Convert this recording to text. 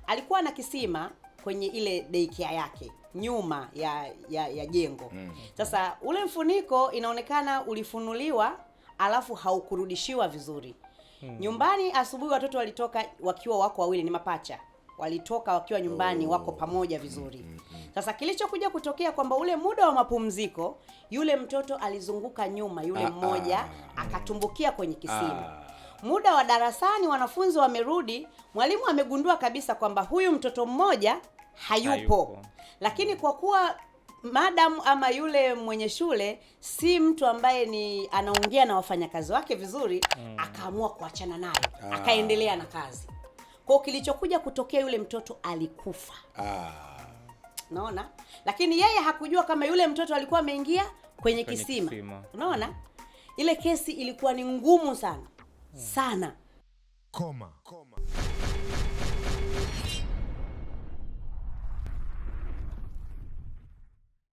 alikuwa na kisima kwenye ile daycare yake nyuma ya jengo. Sasa ule mfuniko inaonekana ulifunuliwa alafu haukurudishiwa vizuri. Nyumbani asubuhi watoto walitoka wakiwa wako wawili, ni mapacha. Walitoka wakiwa nyumbani wako pamoja vizuri. Sasa kilichokuja kutokea kwamba ule muda wa mapumziko yule mtoto alizunguka nyuma yule mmoja akatumbukia kwenye kisima. Muda wa darasani wanafunzi wamerudi, mwalimu amegundua kabisa kwamba huyu mtoto mmoja hayupo. Lakini kwa kuwa madam ama yule mwenye shule si mtu ambaye ni anaongea na wafanyakazi wake vizuri, akaamua kuachana naye, akaendelea na kazi. Kwa kilichokuja kutokea yule mtoto alikufa. Unaona? Lakini yeye hakujua kama yule mtoto alikuwa ameingia kwenye kisima. Unaona? Ile kesi ilikuwa ni ngumu sana. Sana. Koma.